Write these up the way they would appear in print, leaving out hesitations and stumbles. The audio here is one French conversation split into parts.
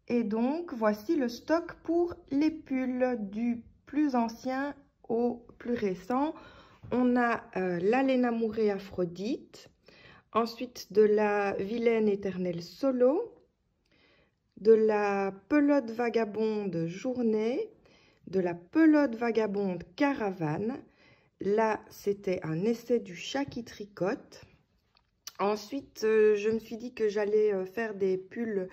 Et donc, voici le stock pour les pulls du plus ancien au plus récent. On a la Léna Mouret Aphrodite, ensuite de la Vilaine Éternelle Solo, de la Pelote Vagabonde Journée, de la Pelote Vagabonde Caravane. Là, c'était un essai du chat qui tricote. Ensuite, je me suis dit que j'allais faire des pulls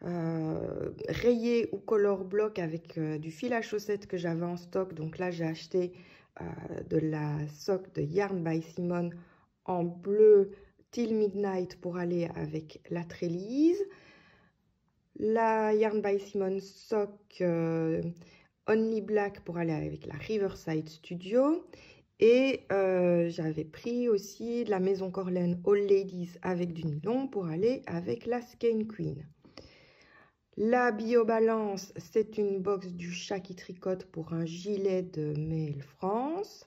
rayés ou color block avec du fil à chaussettes que j'avais en stock. Donc là, j'ai acheté de la sock de Yarn by Simone en bleu Till Midnight pour aller avec la trélise. La Yarn by Simone sock Only Black pour aller avec la Riverside Studio. Et j'avais pris aussi de la Maison Corlaine All Ladies avec du nylon pour aller avec la Skein Queen. La Biobalance, c'est une box du chat qui tricote pour un gilet de Mail France.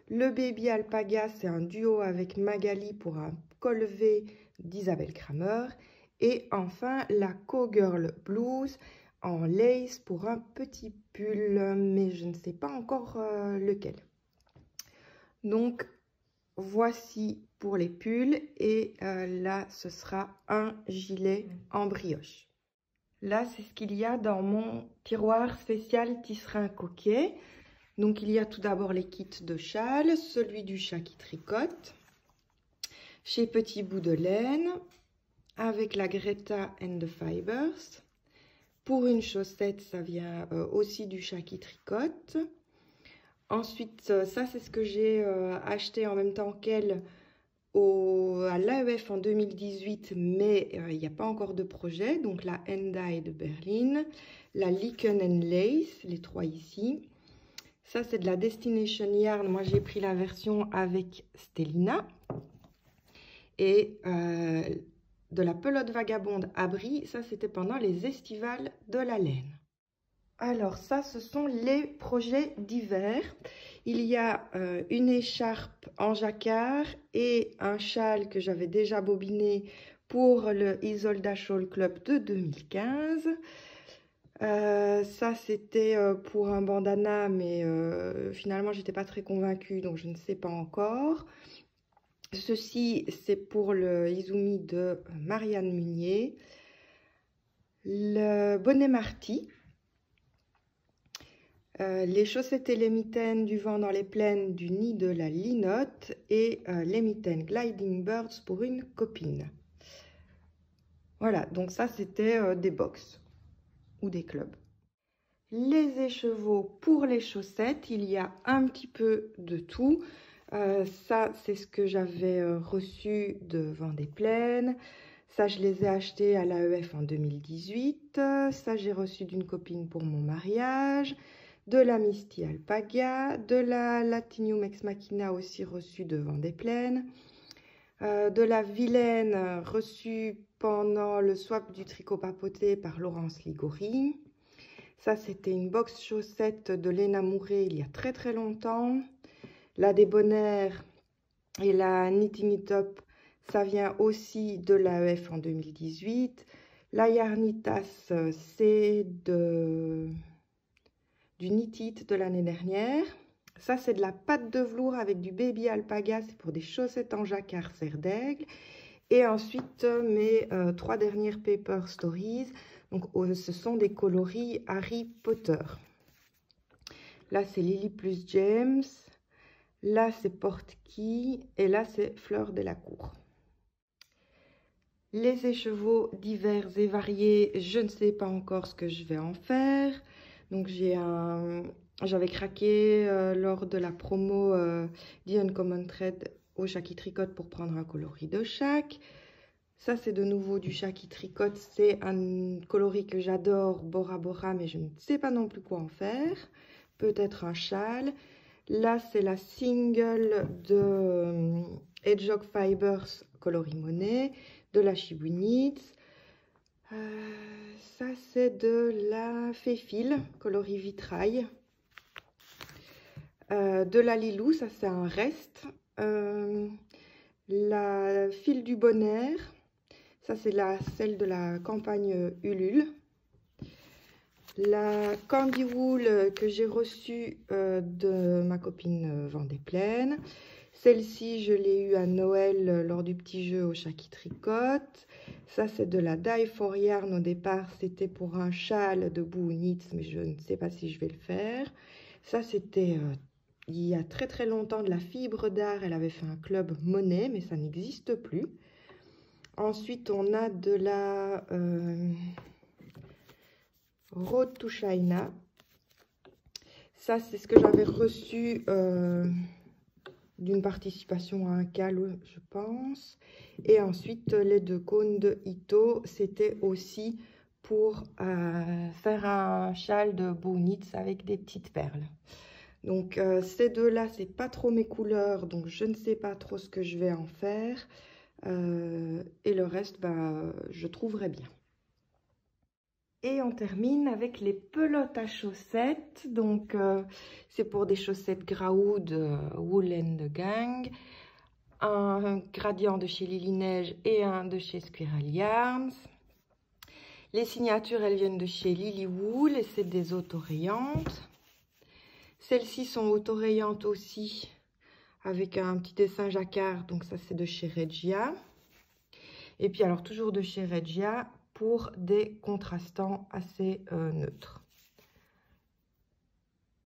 Le Baby Alpaga, c'est un duo avec Magali pour un col V d'Isabelle Kramer. Et enfin, la Cowgirl Blues en lace pour un petit pull, mais je ne sais pas encore lequel. Donc, voici pour les pulls et là, ce sera un gilet en brioche. Là, c'est ce qu'il y a dans mon tiroir spécial tisserin coquet. Donc, il y a tout d'abord les kits de châles, celui du chat qui tricote, chez Petit Bout de Laine, avec la Greta and the Fibers. Pour une chaussette, ça vient aussi du chat qui tricote. Ensuite, ça, c'est ce que j'ai acheté en même temps qu'elle à l'AEF en 2018, mais il n'y a pas encore de projet. Donc, la Endai de Berlin, la Lichen and Lace, les trois ici. Ça, c'est de la Destination Yarn. Moi, j'ai pris la version avec Stellina. Et de la Pelote Vagabonde Abri, ça, c'était pendant les estivales de la laine. Alors ça, ce sont les projets d'hiver. Il y a une écharpe en jacquard et un châle que j'avais déjà bobiné pour le Isolda Shawl Club de 2015. Ça, c'était pour un bandana, mais finalement, j'étais pas très convaincue, donc je ne sais pas encore. Ceci, c'est pour le Izumi de Marianne Munier. Le bonnet Marty. Les chaussettes et les mitaines du vent dans les plaines du nid de la linotte et les mitaines Gliding Birds pour une copine. Voilà, donc ça c'était des box ou des clubs. Les écheveaux pour les chaussettes, il y a un petit peu de tout. Ça, c'est ce que j'avais reçu de Vendée Plaine. Ça, je les ai achetés à l'AEF en 2018. Ça, j'ai reçu d'une copine pour mon mariage. De la Misty Alpaga, de la Latinium Ex Machina aussi reçue de Vendée Plaine, de la Vilaine reçue pendant le swap du tricot papoté par Laurence Ligori. Ça, c'était une box chaussette de Léna Mouret il y a très très longtemps. La Débonnaire et la Knitting It Up, ça vient aussi de l'AEF en 2018. La Yarnitas, c'est du Knit It de l'année dernière. Ça, c'est de la pâte de velours avec du Baby Alpaga. C'est pour des chaussettes en jacquard serre d'aigle. Et ensuite, mes trois dernières Paper Stories. Donc, ce sont des coloris Harry Potter. Là, c'est Lily plus James. Là, c'est Portkey. Et là, c'est Fleur de la Cour. Les écheveaux divers et variés, je ne sais pas encore ce que je vais en faire. Donc, j'avais craqué lors de la promo The Uncommon Thread au chat qui tricote pour prendre un coloris de chaque. Ça, c'est de nouveau du chat qui tricote. C'est un coloris que j'adore, Bora Bora, mais je ne sais pas non plus quoi en faire. Peut-être un châle. Là, c'est la single de Hedgehog Fibers coloris Monet, de la Shibu Knits. Ça, c'est de la Féfil, coloris vitrail. De la Lilou, ça c'est un reste. La File du Bonheur, ça c'est celle de la campagne Ulule. La Candy Wool que j'ai reçue de ma copine Vendée Pleine. Celle-ci, je l'ai eue à Noël lors du petit jeu au chat qui tricote. Ça, c'est de la Dye for Yarn. Au départ, c'était pour un châle de Boo Knits, mais je ne sais pas si je vais le faire. Ça, c'était il y a très très longtemps de la fibre d'art. Elle avait fait un club Monet, mais ça n'existe plus. Ensuite, on a de la Road to China. Ça, c'est ce que j'avais reçu d'une participation à un CAL, je pense. Et ensuite, les deux cônes de Ito, c'était aussi pour faire un châle de Boo Knits avec des petites perles. Donc, ces deux-là, c'est pas trop mes couleurs, donc je ne sais pas trop ce que je vais en faire. Et le reste, bah, je trouverai bien. Et on termine avec les pelotes à chaussettes. Donc, c'est pour des chaussettes Graoud Wool and Gang. Un gradient de chez Lily Neige et un de chez Squirrel Yarns. Les signatures, elles viennent de chez Lily Wool et c'est des autorayantes. Celles-ci sont autorayantes aussi avec un petit dessin jacquard. Donc, ça, c'est de chez Regia. Et puis, alors, toujours de chez Regia pour des contrastants assez neutres.